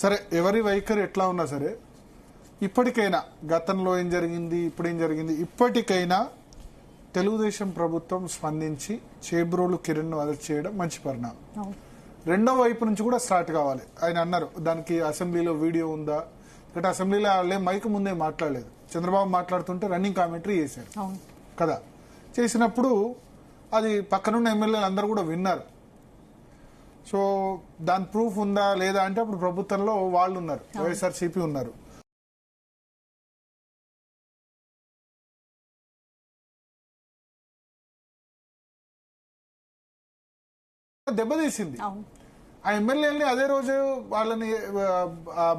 సరే ఎవరి వైఖరి ఎట్లా ఉన్నా సరే ఇప్పటికైనా గతంలో ఏం జరిగింది ఇప్పుడు ఏం జరిగింది ఇప్పటికైనా తెలుగుదేశం ప్రభుత్వం స్పందించి చేబ్రోలు కిరణ్ అరెస్ట్ చేయడం మంచి పరిణామం. రెండో వైపు నుంచి కూడా స్టార్ట్ కావాలి. ఆయన అన్నారు దానికి అసెంబ్లీలో వీడియో ఉందా, అంటే అసెంబ్లీలో వాళ్ళే మైక్ ముందే మాట్లాడలేదు. చంద్రబాబు మాట్లాడుతుంటే రన్నింగ్ కామెంటరీ చేశారు కదా. చేసినప్పుడు అది పక్కనున్న ఎమ్మెల్యేలు అందరూ కూడా విన్నారు. సో దాని ప్రూఫ్ ఉందా లేదా అంటే అప్పుడు ప్రభుత్వంలో వాళ్ళు ఉన్నారు, వైఎస్ఆర్సీపీ ఉన్నారు. దెబ్బతీసింది ఆ ఎమ్మెల్యేలని. అదే రోజు వాళ్ళని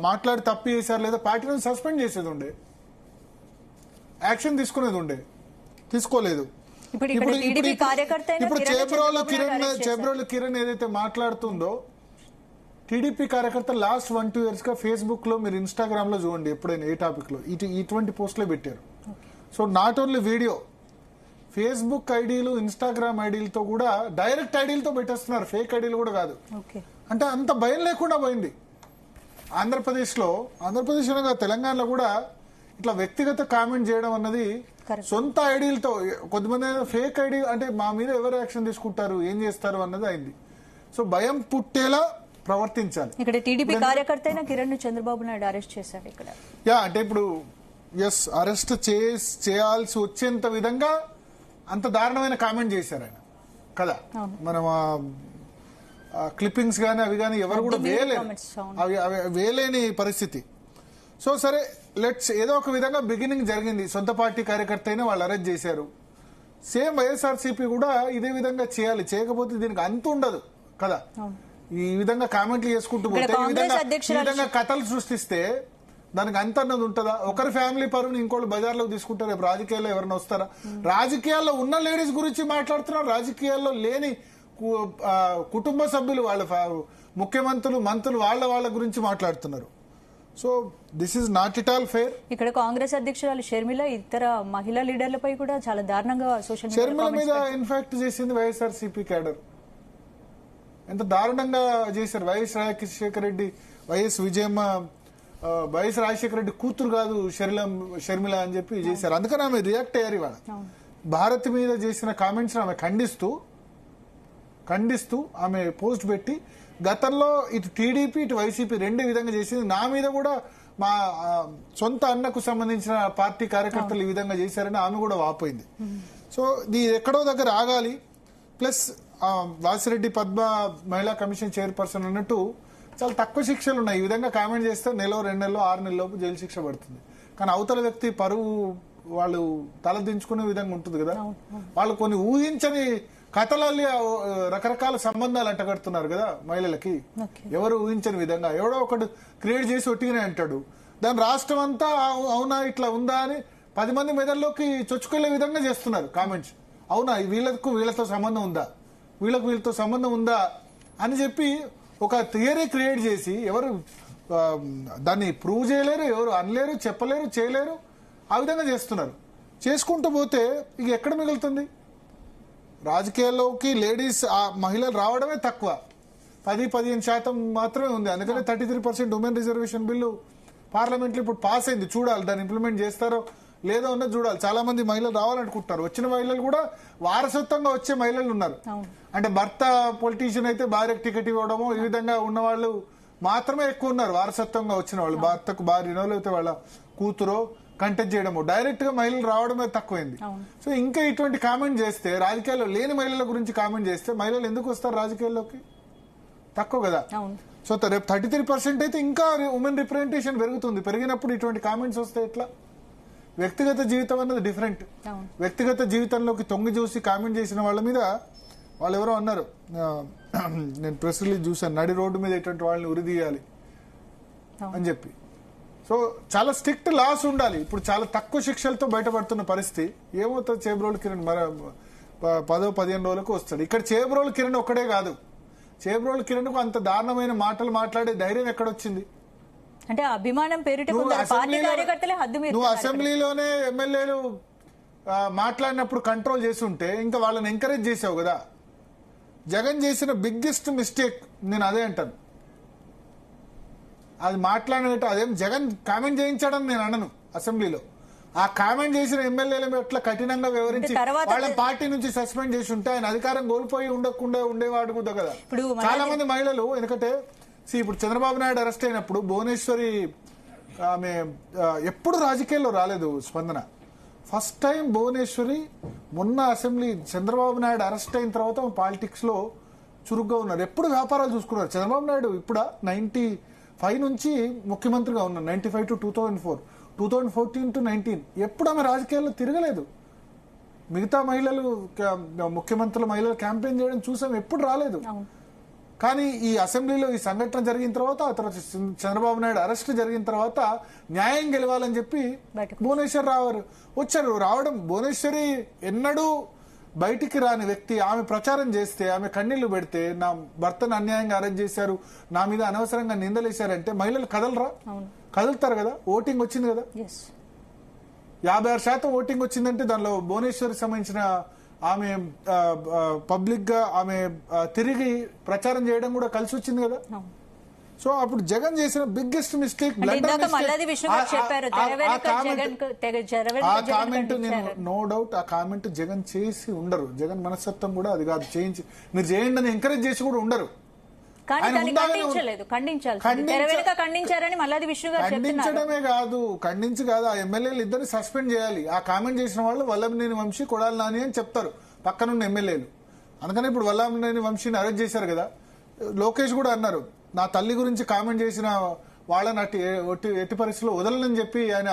మాట్లాడి తప్పు చేశారు లేదా పార్టీ నుంచి సస్పెండ్ చేసేది ఉండే, యాక్షన్ తీసుకునేది ఉండే, తీసుకోలేదు. ఇప్పుడు చేబ్రోలు కిరణ్ ఏదైతే మాట్లాడుతుందో టీడీపీ కార్యకర్త లాస్ట్ 1-2 years గా ఫేస్బుక్ లో మీరు ఇన్స్టాగ్రామ్ లో చూడండి ఎప్పుడైనా ఏ టాపిక్ లో ఇటువంటి పోస్టులే పెట్టారు. So not only video, Facebook ఐడీలు ఇన్స్టాగ్రామ్ ఐడీలతో కూడా డైరెక్ట్ ఐడీలతో పెట్టేస్తున్నారు, ఫేక్ ఐడీలు కూడా కాదు. అంటే అంత భయం లేకుండా పోయింది ఆంధ్రప్రదేశ్ అనగా తెలంగాణలో కూడా ఇట్లా వ్యక్తిగత కామెంట్ చేయడం అన్నది సొంత ఐడీలతో. కొంతమంది ఫేక్ ఐడీ అంటే మా మీద ఎవరు యాక్షన్ తీసుకుంటారు ఏం చేస్తారు అన్నది అయింది. సో భయం పుట్టేలా ప్రవర్తించాలి. ఇక్కడ టీడీపీ కార్యకర్త అయిన కిరణ్ చంద్రబాబు నాయుడు అరెస్ట్ చేశారు ఇక్కడ. అంటే ఇప్పుడు అరెస్ట్ చేయాల్సి వచ్చేంత విధంగా అంత దారుణమైన కామెంట్ చేశారు ఆయన కదా. మనం క్లిప్పింగ్స్ గానీ అవి గానీ ఎవరు కూడా వేలేని పరిస్థితి. సో సరే లెట్స్ ఏదో ఒక విధంగా బిగినింగ్ జరిగింది. సొంత పార్టీ కార్యకర్త అయినా వాళ్ళు అరెస్ట్ చేశారు. సేమ్ వైఎస్ఆర్సీపీ కూడా ఇదే విధంగా చేయాలి, చేయకపోతే దీనికి అంత ఉండదు కదా. ఈ విధంగా కామెంట్లు చేసుకుంటూ పోతే ఈ విధంగా కథలు సృష్టిస్తే దానికి అంత అన్నది ఉంటుందా? ఒకరి ఫ్యామిలీ పరువుని ఇంకోళ్ళు బజార్లోకి తీసుకుంటారు. రేపు రాజకీయాల్లో ఎవరైనా వస్తారా? రాజకీయాల్లో ఉన్న లేడీస్ గురించి మాట్లాడుతున్నారు, రాజకీయాల్లో లేని కుటుంబ సభ్యులు వాళ్ళ ముఖ్యమంత్రులు మంత్రులు వాళ్ళ గురించి మాట్లాడుతున్నారు. So this is not it all fair. ఇక్కడ కాంగ్రెస్ అధ్యక్షురాలు షర్మిల ఇతర మహిళా లీడర్లపై కూడా చాలా దారుణంగా సోషల్ షర్మిల మీద ఇన్ఫాక్ట్ చేసింది వైఎస్ఆర్సీపీ క్యాడర్. ఎంత దారుణంగా చేశారు. YS Rajasekhara Reddy, YS Vijayamma, YS Rajasekhara Reddy కూతురు కాదు షర్మిల అని చెప్పి చేశారు. అందుకని ఆమె రియాక్ట్ అయ్యారు. ఇవాళ భారత్ మీద చేసిన కామెంట్స్ ఆమె ఖండిస్తూ ఆమె పోస్ట్ పెట్టి గతంలో ఇటు టీడీపీ ఇటు వైసీపీ రెండే విధంగా చేసింది, నా మీద కూడా మా సొంత అన్నకు సంబంధించిన పార్టీ కార్యకర్తలు ఈ విధంగా చేశారని ఆమె కూడా వాపోయింది. సో ఇది ఎక్కడో దగ్గర ఆగాలి. ప్లస్ వాసిరెడ్డి పద్మ మహిళా కమిషన్ చైర్పర్సన్ అన్నట్టు చాలా తక్కువ శిక్షలు ఉన్నాయి. ఈ విధంగా కామెంట్ చేస్తే 1 నెల 2 నెలలు 6 నెలల లోపు జైలు శిక్ష పడుతుంది. కానీ అవతల వ్యక్తి పరువు వాళ్ళు తలదించుకునే విధంగా ఉంటుంది కదా. వాళ్ళు కొన్ని ఊహించని కథలల్లి రకరకాల సంబంధాలు అంటగడుతున్నారు కదా మహిళలకి. ఎవరు ఊహించని విధంగా ఎవడో ఒకడు క్రియేట్ చేసి ఒట్టిగానే అంటాడు. దాని రాష్ట్రం అంతా అవునా ఇట్లా ఉందా అని 10 మంది మెదల్లోకి చొచ్చుకెళ్లే విధంగా చేస్తున్నారు కామెంట్స్. అవునా వీళ్ళతో సంబంధం ఉందా, వీళ్ళతో సంబంధం ఉందా అని చెప్పి ఒక థియరీ క్రియేట్ చేసి ఎవరు దాన్ని ప్రూవ్ చేయలేరు, ఎవరు అనలేరు, చెప్పలేరు, చేయలేరు. ఆ విధంగా చేస్తున్నారు. చేసుకుంటూ పోతే ఇక ఎక్కడ మిగులుతుంది? రాజకీయాల్లోకి లేడీస్ మహిళలు రావడమే తక్కువ, 10-15% మాత్రమే ఉంది. అందుకనే 33% ఉమెన్ రిజర్వేషన్ బిల్లు పార్లమెంట్లో ఇప్పుడు పాస్ అయింది. చూడాలి దాన్ని ఇంప్లిమెంట్ చేస్తారో లేదో అన్నది చూడాలి. చాలా మంది మహిళలు రావాలనుకుంటున్నారు. వచ్చిన మహిళలు కూడా వారసత్వంగా వచ్చే మహిళలు ఉన్నారు. అంటే భర్త పొలిటీషియన్ అయితే భార్యకు టికెట్ ఇవ్వడమో ఈ విధంగా ఉన్న వాళ్ళు మాత్రమే ఎక్కువ ఉన్నారు. వారసత్వంగా వచ్చిన వాళ్ళు భర్తకు భార్యనో లేకపోతే వాళ్ళ కూతురో కంటెస్ట్ చేయడము, డైరెక్ట్ గా మహిళలు రావడమే తక్కువైంది. సో ఇంకా ఇటువంటి కామెంట్ చేస్తే, రాజకీయాల్లో లేని మహిళల గురించి కామెంట్ చేస్తే మహిళలు ఎందుకు వస్తారు రాజకీయాల్లోకి? తక్కువ కదా. సో రేపు 33% అయితే ఇంకా ఉమెన్ రిప్రజెంటేషన్ పెరుగుతుంది. పెరిగినప్పుడు ఇటువంటి కామెంట్స్ వస్తే ఎట్లా? వ్యక్తిగత జీవితం అన్నది డిఫరెంట్. వ్యక్తిగత జీవితంలోకి తొంగి చూసి కామెంట్ చేసిన వాళ్ళ మీద వాళ్ళు ఎవరో అన్నారు, నేను ప్రెస్ రిలీజ్ చూశాను, నడి రోడ్డు మీద ఇటువంటి వాళ్ళని ఉరిదీయాలి అని చెప్పి. సో చాలా స్ట్రిక్ట్ లాస్ ఉండాలి. ఇప్పుడు చాలా తక్కువ శిక్షలతో బయటపడుతున్న పరిస్థితి. ఏమవుతుంది? చేబ్రోలు కిరణ్ 10-15 రోజులకు వస్తాడు. ఇక్కడ చేబ్రోలు కిరణ్ ఒక్కడే కాదు, చేబ్రోలు కిరణ్ కు అంత దారుణమైన మాటలు మాట్లాడే ధైర్యం ఎక్కడొచ్చింది? అంటే అభిమానం పేరిట నువ్వు అసెంబ్లీలోనే ఎమ్మెల్యేలు మాట్లాడినప్పుడు కంట్రోల్ చేసి ఉంటే ఇంకా వాళ్ళని ఎంకరేజ్ చేసావు కదా. జగన్ చేసిన బిగ్గెస్ట్ మిస్టేక్ నేను అదే అంటాను. అది మాట్లాడినట్టు అదేం జగన్ కామెంట్ చేయించాడని నేను అనను అసెంబ్లీలో. ఆ కామెంట్ చేసిన ఎమ్మెల్యేల ఎట్లా కఠినంగా వివరించి వాళ్ళ పార్టీ నుంచి సస్పెండ్ చేసి ఉంటే ఆయన అధికారం కోల్పోయి ఉండకుండా ఉండేవాడు కూడా కదా. చాలా మంది మహిళలు ఎందుకంటే ఇప్పుడు చంద్రబాబు నాయుడు అరెస్ట్ అయినప్పుడు భువనేశ్వరి ఆమె ఎప్పుడు రాజకీయాల్లో రాలేదు స్పందన. ఫస్ట్ టైం భువనేశ్వరి మొన్న అసెంబ్లీ చంద్రబాబు నాయుడు అరెస్ట్ అయిన తర్వాత పాలిటిక్స్ లో చురుగ్గా ఉన్నారు. ఎప్పుడు వ్యాపారాలు చూసుకున్నారు. చంద్రబాబు నాయుడు ఇప్పుడు 95 నుంచి ముఖ్యమంత్రిగా ఉన్నారు. 95 to 2004, 2014 to 19 ఎప్పుడు ఆమె రాజకీయాల్లో తిరగలేదు. మిగతా మహిళలు ముఖ్యమంత్రుల మహిళలు క్యాంపెయిన్ చేయడం చూసాం, ఎప్పుడు రాలేదు. కానీ ఈ అసెంబ్లీలో ఈ సంఘటన జరిగిన తర్వాత ఆ తర్వాత చంద్రబాబు నాయుడు అరెస్ట్ జరిగిన తర్వాత న్యాయం గెలవాలని చెప్పి భువనేశ్వర్ వచ్చారు. రావడం భువనేశ్వరి ఎన్నడూ బయటికి రాని వ్యక్తి. ఆమె ప్రచారం చేస్తే, ఆమె కన్నీళ్లు పెడితే, నా భర్తను అన్యాయంగా అరెస్ట్ చేశారు, నా మీద అనవసరంగా నిందలేశారంటే మహిళలు కదలరా? కదులుతారు కదా. ఓటింగ్ వచ్చింది కదా, 56% ఓటింగ్ వచ్చిందంటే దానిలో భువనేశ్వరికి సంబంధించిన ఆమె పబ్లిక్ గా ఆమె తిరిగి ప్రచారం చేయడం కూడా కలిసి వచ్చింది కదా. సో అప్పుడు జగన్ చేసిన బిగ్గెస్ట్ మిస్టేక్ ఆ కామెంట్ నేను నో డౌట్ ఆ కామెంట్ జగన్ చేసి ఉండరు. జగన్ మనస్తత్వం కూడా అది కాదు. చేయించి మీరు చేయండి అని ఎంకరేజ్ చేసి కూడా ఉండరు. ఖండించడమే కాదు, ఖండించి కాదు, ఆ ఎమ్మెల్యేలు ఇద్దరు సస్పెండ్ చేయాలి. ఆ కామెంట్ చేసిన వాళ్ళు వల్లభనేని వంశీ, కొడాలి నాని అని చెప్తారు పక్కనున్న ఎమ్మెల్యేలు. అందుకని ఇప్పుడు వల్లభనేని వంశీని అరెస్ట్ చేశారు కదా. లోకేష్ కూడా అన్నారు, నా తల్లి గురించి కామెంట్ చేసిన వాళ్ళని ఎట్టి పరిస్థితుల్లో వదలనని చెప్పి ఆయన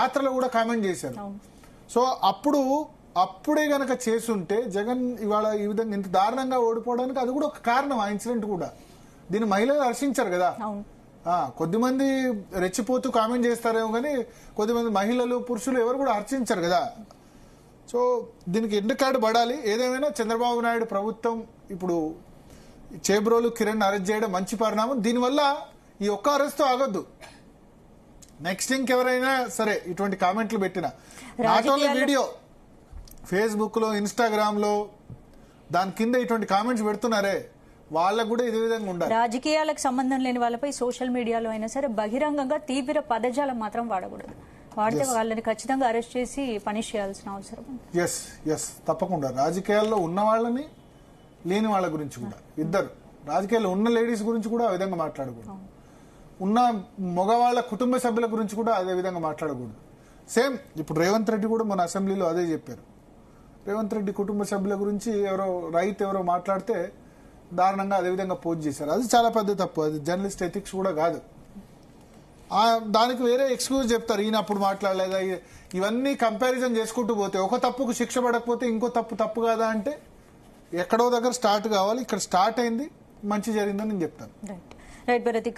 యాత్రలో కూడా కామెంట్ చేశారు. సో అప్పుడే గనక చేసుంటే జగన్ ఇవాళ ఈ విధంగా ఇంత దారుణంగా ఓడిపోవడానికి అది కూడా ఒక కారణం. ఆ ఇన్సిడెంట్ కూడా దీన్ని మహిళలు హర్షించారు కదా. కొద్దిమంది రెచ్చిపోతూ కామెంట్ చేస్తారేమో కానీ కొద్దిమంది మహిళలు పురుషులు ఎవరు కూడా హర్షించారు కదా. సో దీనికి ఎండ్ కార్డు పడాలి. ఏదేమైనా చంద్రబాబు నాయుడు ప్రభుత్వం ఇప్పుడు చేబ్రోలు కిరణ్ అరెస్ట్ చేయడం మంచి పరిణామం. దీనివల్ల ఈ ఒక్క అరెస్ట్ ఆగొద్దు. నెక్స్ట్ ఇంకెవరైనా సరే ఇటువంటి కామెంట్లు పెట్టిన నాట్ ఓన్లీ వీడియో ఫేస్బుక్ లో, ఇన్స్టాగ్రామ్ లో దాని కింద ఇటువంటి కామెంట్స్ పెడుతున్నారే వాళ్ళకు కూడా ఇదే విధంగా ఉండాలి. రాజకీయాలకు సంబంధం లేని వాళ్ళపై సోషల్ మీడియాలో అయినా సరే బహిరంగంగా తీవ్ర పదజాలం మాత్రం వాడకూడదు. వాడితే వాళ్ళని ఖచ్చితంగా అరెస్ట్ చేసి పనిష్ చేయాల్సిన అవసరం ఉంది. ఎస్ తప్పకుండా. రాజకీయాల్లో ఉన్న వాళ్ళని, లేని వాళ్ళ గురించి కూడా, ఇద్దరు రాజకీయాల్లో ఉన్న లేడీస్ గురించి కూడా ఆ విధంగా మాట్లాడకూడదు. ఉన్న మగవాళ్ళ కుటుంబ సభ్యుల గురించి కూడా అదే విధంగా మాట్లాడకూడదు. సేమ్ ఇప్పుడు రేవంత్ రెడ్డి కూడా మన అసెంబ్లీలో అదే చెప్పారు. రేవంత్ రెడ్డి కుటుంబ సభ్యుల గురించి ఎవరో మాట్లాడితే దారుణంగా అదే విధంగా పోస్ట్ చేశారు. అది చాలా పెద్ద తప్పు. అది జర్నలిస్ట్ ఎథిక్స్ కూడా కాదు. దానికి వేరే ఎక్స్క్యూజ్ చెప్తారు, ఈయన అప్పుడు మాట్లాడలేదా. ఇవన్నీ కంపారిజన్ చేసుకుంటూ పోతే ఒక తప్పుకు శిక్ష పడకపోతే ఇంకో తప్పు కాదా అంటే ఎక్కడో దగ్గర స్టార్ట్ కావాలి. ఇక్కడ స్టార్ట్ అయింది, మంచి జరిగిందని నేను చెప్తాను. రైట్ భరత్.